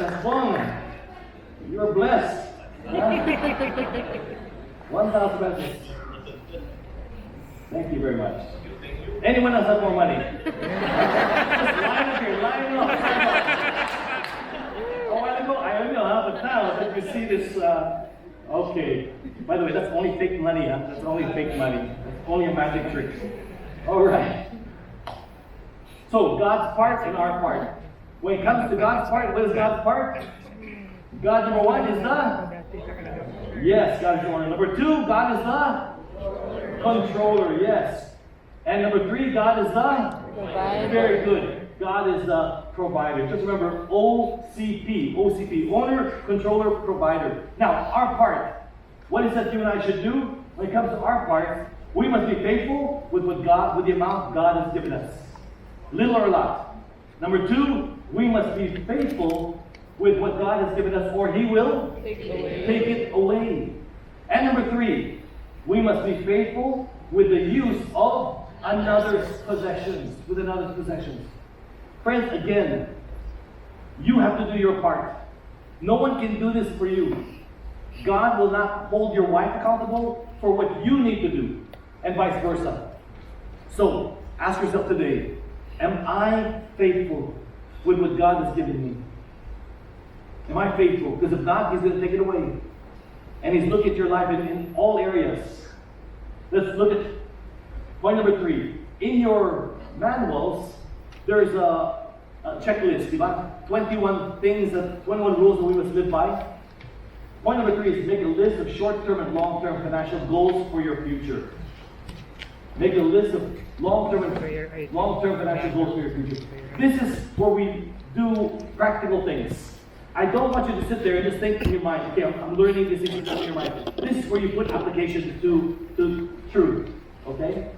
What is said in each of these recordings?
Guzman, you're blessed. Huh? 1,000 pesos. Thank you very much. Anyone else have more money? Just line up here, line up. A while ago, I don't know how, but now that you see this, okay. By the way, that's only fake money, huh? That's only fake money. That's only a magic trick. All right. So, God's part and our part. When it comes to God's part, what is God's part? God, number one, is the? Yes, God is the one. Number two, God is the? Controller, yes. And number three, God is the? Provider. Very good. God is the provider. Just remember OCP. OCP. Owner, controller, provider. Now, our part. What is that you and I should do? When it comes to our part, we must be faithful with what God, with the amount God has given us. Little or a lot. Number two, we must be faithful with what God has given us, or He will take it away. And number three, we must be faithful with the use of another's possessions. With another's possessions. Friends, again, you have to do your part. No one can do this for you. God will not hold your wife accountable for what you need to do, and vice versa. So, ask yourself today, am I faithful with what God has given me? Am I faithful? Because if not, He's going to take it away. And He's looking at your life in all areas. Let's look at point number three. In your manuals, there's a checklist, 21 things, 21 rules that we must live by. Point number three is make a list of short-term and long-term financial goals for your future. Make a list of long-term financial goals for your future. This is where we do practical things. I don't want you to sit there and just think in your mind, okay, I'm learning these things in your mind. This is where you put applications to truth. Okay?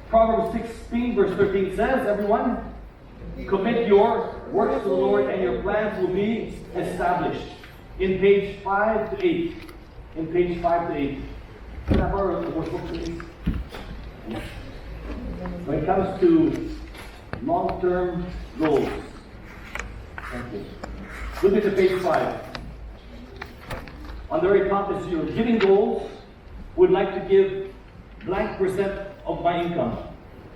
Proverbs 16 verse 13 says, everyone, commit your works to the Lord and your plans will be established. In page 5 to 8. In page 5 to 8. Can I borrow the workbook, please? When it comes to long-term goals. Thank you. Look at the page 5. On the very top is your giving goals. Would like to give blank percent of my income.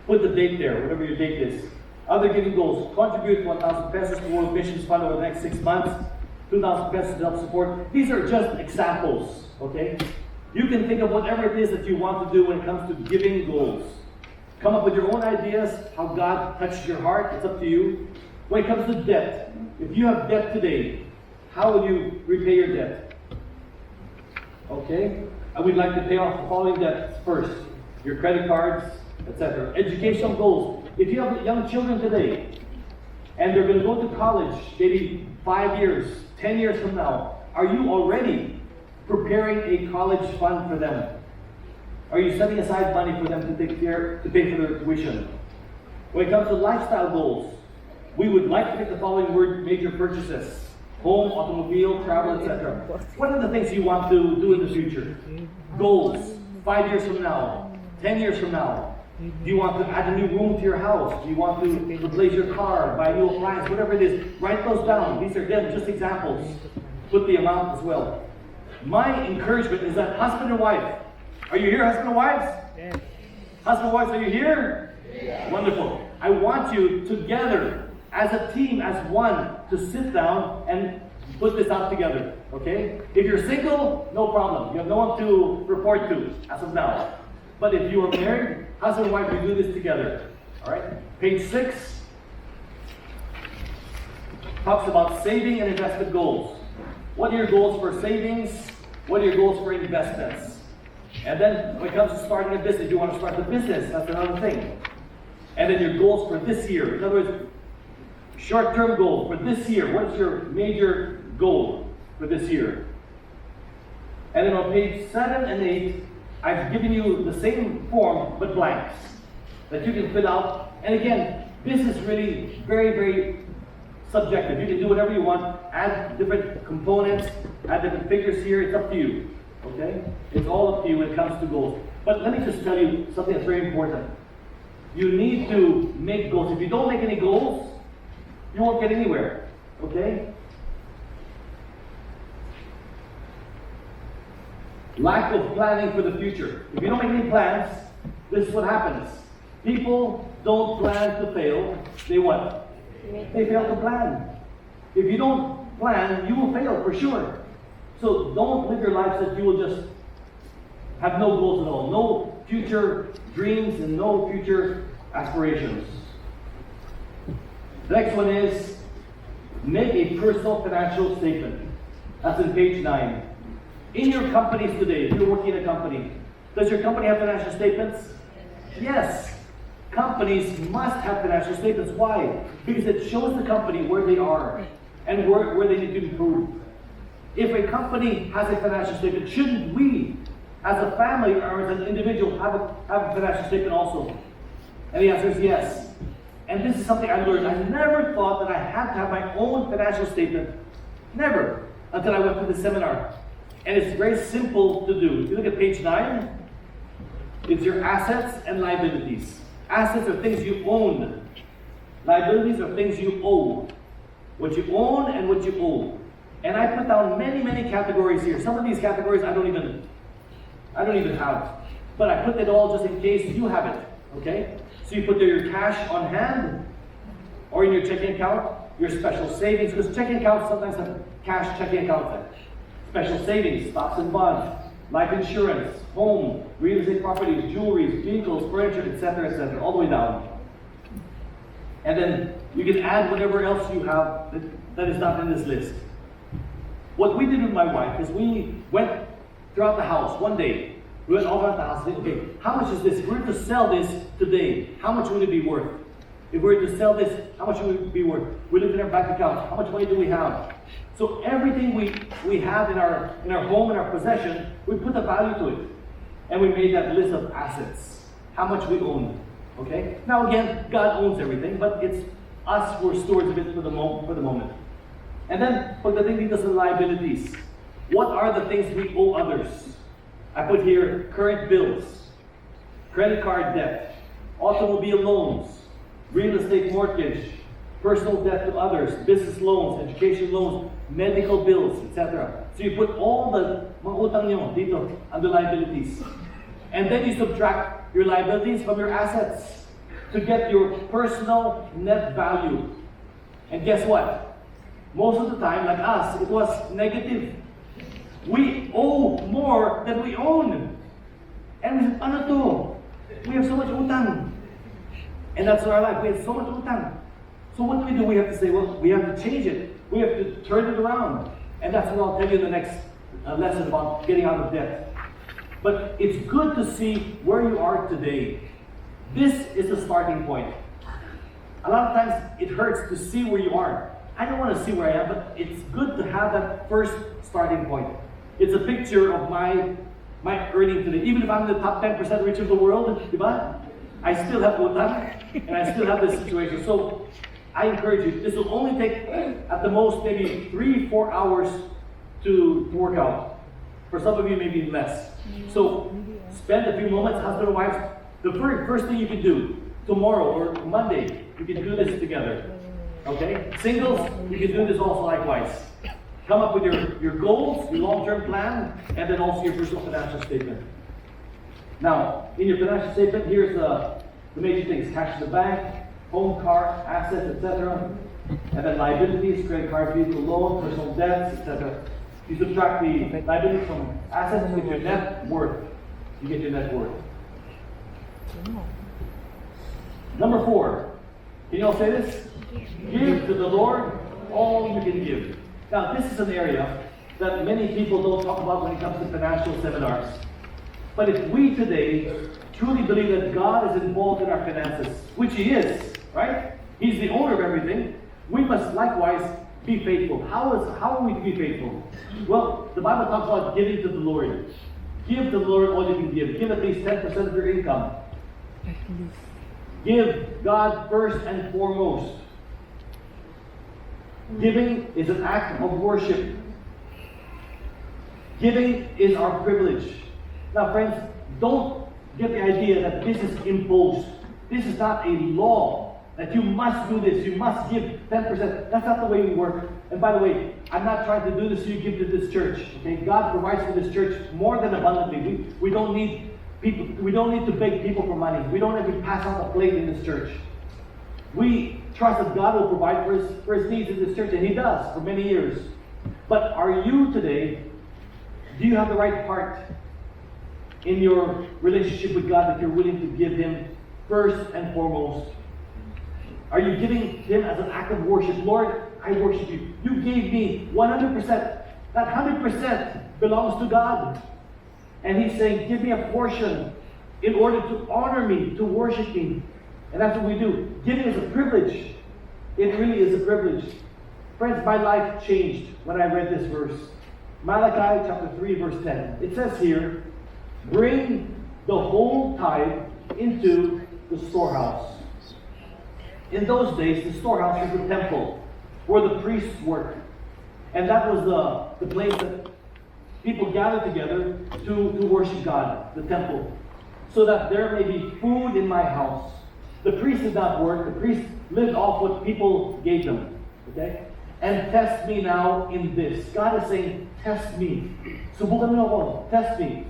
Put the date there, whatever your date is. Other giving goals. Contribute 1,000 pesos to World Missions Fund over the next 6 months. 2,000 pesos to help support. These are just examples, okay? You can think of whatever it is that you want to do when it comes to giving goals. Come up with your own ideas, how God touches your heart, it's up to you. When it comes to debt, if you have debt today, how will you repay your debt? Okay? I would like to pay off the following debts first. Your credit cards, etc. Educational goals. If you have young children today, and they're going to go to college, maybe 5 years, 10 years from now, are you already preparing a college fund for them? Are you setting aside money for them to pay for their tuition? When it comes to lifestyle goals, we would like to make the following major purchases: home, automobile, travel, etc. What are the things you want to do in the future? Goals, 5 years from now, 10 years from now. Do you want to add a new room to your house? Do you want to replace your car, buy a new appliance, whatever it is? Write those down. These are, again, just examples. Put the amount as well. My encouragement is that husband and wife, are you here, husband and wives? Yeah. Husband and wives, are you here? Yeah. Wonderful. I want you together, as a team, as one, to sit down and put this out together. Okay? If you're single, no problem. You have no one to report to as of now. But if you are married, husband and wife, we do this together. Alright? Page 6 talks about saving and investment goals. What are your goals for savings? What are your goals for investments? And then when it comes to starting a business, you want to start the business, that's another thing. And then your goals for this year. In other words, short-term goal for this year. What's your major goal for this year? And then on page 7 and 8, I've given you the same form, but blanks, that you can fill out. And again, this is really very, very subjective. You can do whatever you want, add different components, add different figures here, it's up to you. Okay? It's all up to you when it comes to goals. But let me just tell you something that's very important. You need to make goals. If you don't make any goals, you won't get anywhere. Okay? Lack of planning for the future. If you don't make any plans, this is what happens. People don't plan to fail. They what? They fail to plan. If you don't plan, you will fail for sure. So don't live your life that you will just have no goals at all. No future dreams and no future aspirations. The next one is make a personal financial statement. That's in page 9. In your companies today, if you're working in a company, does your company have financial statements? Yes. Companies must have financial statements. Why? Because it shows the company where they are and where they need to improve. If a company has a financial statement, shouldn't we, as a family or as an individual, have a financial statement also? And the answer is yes. And this is something I learned. I never thought that I had to have my own financial statement. Never. Until I went to the seminar. And it's very simple to do. If you look at page 9, it's your assets and liabilities. Assets are things you own. Liabilities are things you owe. What you own and what you owe. And I put down many, many categories here. Some of these categories I don't even have. But I put it all just in case you have it. Okay? So you put there your cash on hand, or in your checking account, your special savings, because checking accounts sometimes have cash checking accounts. Special savings, stocks and bonds, life insurance, home, real estate properties, jewelry, vehicles, furniture, etc., all the way down. And then you can add whatever else you have that is not in this list. What we did with my wife is we went throughout the house one day. We went all around the house and said, okay, how much is this? If we were to sell this today, how much would it be worth? If we were to sell this, how much would it be worth? We looked at our bank account. How much money do we have? So everything we have in our home, in our possession, we put a value to it. And we made that list of assets. How much we own. Okay? Now again, God owns everything, but it's us who are stewards of it for the moment. And then, pagdating dito sa liabilities, what are the things we owe others? I put here current bills, credit card debt, automobile loans, real estate mortgage, personal debt to others, business loans, education loans, medical bills, etc. So you put all the mga utang nyo dito under liabilities. And then you subtract your liabilities from your assets to get your personal net value. And guess what? Most of the time, like us, it was negative. We owe more than we own. And we said, ano to? We have so much utang. And that's our life. We have so much utang. So what do? We have to say, well, we have to change it. We have to turn it around. And that's what I'll tell you in the next lesson about getting out of debt. But it's good to see where you are today. This is the starting point. A lot of times it hurts to see where you are. I don't want to see where I am, but it's good to have that first starting point. It's a picture of my earning today. Even if I'm in the top 10% rich of the world, diba? I still have utang, and I still have this situation. So I encourage you, this will only take at the most maybe 3-4 hours to work out. For some of you, maybe less. So spend a few moments, husband and wife. The first thing you can do, tomorrow or Monday, you can do this together. Okay? Singles, you can do this also likewise. Come up with your goals, your long-term plan, and then also your personal financial statement. Now, in your financial statement, here's the major things. Cash in the bank, home, car, assets, etc. And then liabilities, credit card, vehicle loan, personal debts, etc. You subtract the liabilities from assets, you get your net worth. You get your net worth. Number 4. Can you all say this? Give to the Lord all you can give. Now, this is an area that many people don't talk about when it comes to financial seminars. But if we today truly believe that God is involved in our finances, which He is, right? He's the owner of everything, we must likewise be faithful. How are we to be faithful? Well, the Bible talks about giving to the Lord. Give to the Lord all you can give. Give at least 10% of your income. Give God first and foremost. Giving is an act of worship. Giving is our privilege. Now, friends, don't get the idea that this is imposed. This is not a law. that you must do this, you must give 10%. That's not the way we work. And by the way, I'm not trying to do this so you give to this church. Okay? God provides for this church more than abundantly. We don't need people, we don't need to beg people for money. We don't have to pass out the plate in this church. We trust that God will provide for his needs in this church, and he does for many years. But are you today, do you have the right heart in your relationship with God that you're willing to give him first and foremost? Are you giving him as an act of worship? Lord, I worship you. You gave me 100%. That 100% belongs to God. And he's saying, give me a portion in order to honor me, to worship me. And that's what we do. Giving is a privilege. It really is a privilege. Friends, my life changed when I read this verse. Malachi chapter 3, verse 10. It says here, bring the whole tithe into the storehouse. In those days, the storehouse was the temple where the priests worked. And that was the place that people gathered together to worship God, the temple. So that there may be food in my house. The priest did not work. The priest lived off what people gave them. Okay? And test me now in this. God is saying, test me. Subukan mo ako. Test me.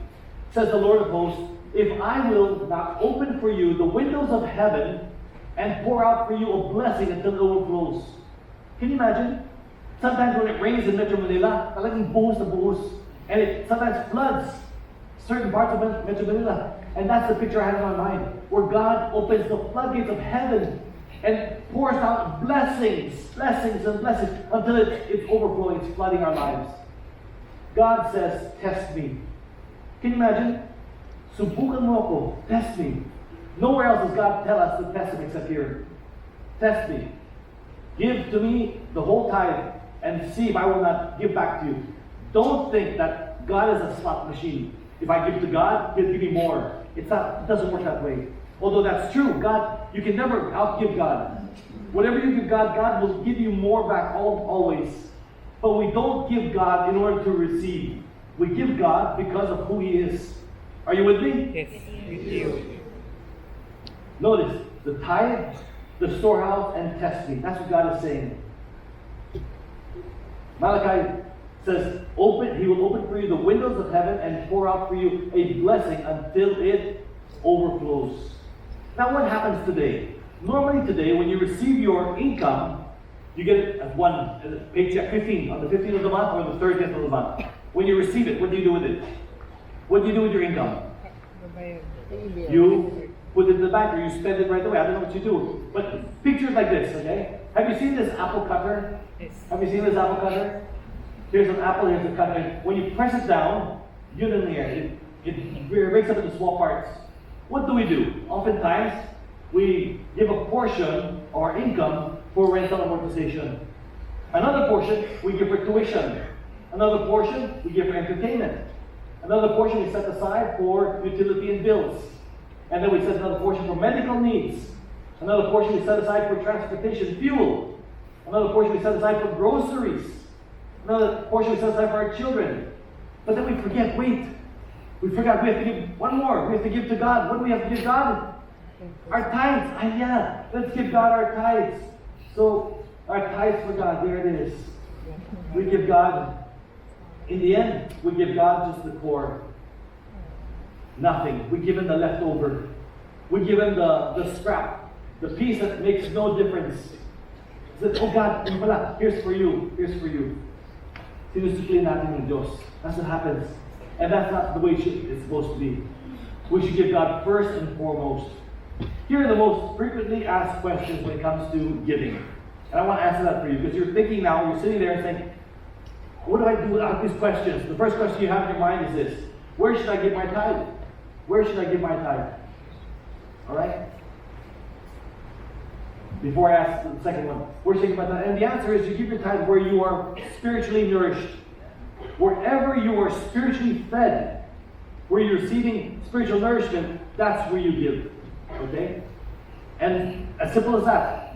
Says the Lord of hosts, if I will not open for you the windows of heaven and pour out for you a blessing until it overflows. Can you imagine? Sometimes when it rains in Metro Manila, talagang buhos na buhos. And it sometimes floods certain parts of Metro Manila. And that's the picture I have in my mind, where God opens the floodgates of heaven and pours out blessings, blessings, and blessings until it's overflowing, it's flooding our lives. God says, test me. Can you imagine? Subukan mo ako, test me. Nowhere else does God tell us to test him except here. Test me. Give to me the whole tithe and see if I will not give back to you. Don't think that God is a slot machine. If I give to God, he'll give me more. It doesn't work that way. Although that's true, God, you can never outgive God. Whatever you give God, God will give you more back always. But we don't give God in order to receive. We give God because of who he is. Are you with me? Yes, with you. Notice, the tithe, the storehouse, and test me. That's what God is saying. Malachi says, he will open for you the windows of heaven and pour out for you a blessing until it overflows. Now what happens today? Normally today, when you receive your income, you get it as one paycheck, 15, on the 15th of the month or the 30th of the month. When you receive it, what do you do with it? What do you do with your income? You put it in the bank or you spend it right away. I don't know what you do. But picture it like this, okay? Have you seen this apple cutter? Yes. Have you seen this apple cutter? Here's an apple, here's a cutter. When you press it down, yun in the air. It breaks up into small parts. What do? Oftentimes, we give a portion of our income for rental amortization. Another portion, we give for tuition. Another portion, we give for entertainment. Another portion we set aside for utility and bills. And then we set another portion for medical needs. Another portion we set aside for transportation, fuel. Another portion we set aside for groceries. Another portion we set aside for our children. But then we forget, we forgot we have to give one more. We have to give to God. What do we have to give God? Our tithes. Let's give God our tithes. So, our tithes for God, there it is. We give God, in the end, we give God just the core. Nothing. We give him the leftover. We give him the scrap. The piece that makes no difference. He said, oh God, here's for you. Here's for you. Sinusukli natin ng Diyos. That's what happens. And that's not the way it's supposed to be. We should give God first and foremost. Here are the most frequently asked questions when it comes to giving. And I want to answer that for you because you're thinking now, you're sitting there and saying, what do I do without these questions? The first question you have in your mind is this: where should I give my tithe? Where should I give my tithe? Alright? Before I ask the second one, where should I give my tithe? And the answer is you give your tithe where you are spiritually nourished. Wherever you are spiritually fed, where you're receiving spiritual nourishment, that's where you give. Okay? And as simple as that.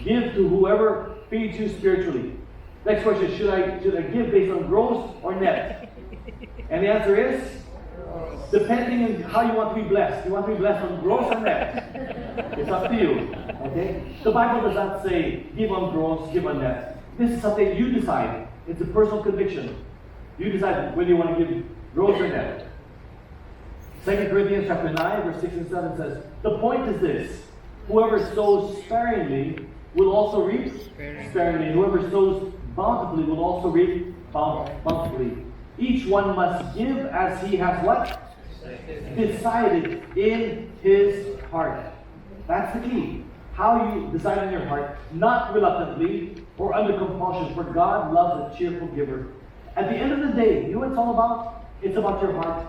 Give to whoever feeds you spiritually. Next question, should I give based on gross or net? And the answer is Depending on how you want to be blessed. You want to be blessed on gross or net. It's up to you. Okay? The Bible does not say give on gross, give on net. This is something you decide. It's a personal conviction. You decide whether you want to give gross or net. 2 Corinthians chapter 9, verse 6 and 7 says, the point is this: whoever sows sparingly will also reap sparingly. Whoever sows bountifully will also reap bountifully. Each one must give as he has what? Decided in his heart. That's the key. How you decide in your heart, not reluctantly or under compulsion, for God loves a cheerful giver. At the end of the day, you know what it's all about? It's about your heart.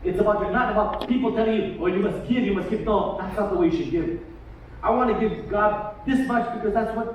It's about not about people telling you, oh, you must give, you must give. No, that's not the way you should give. I want to give God this much because that's what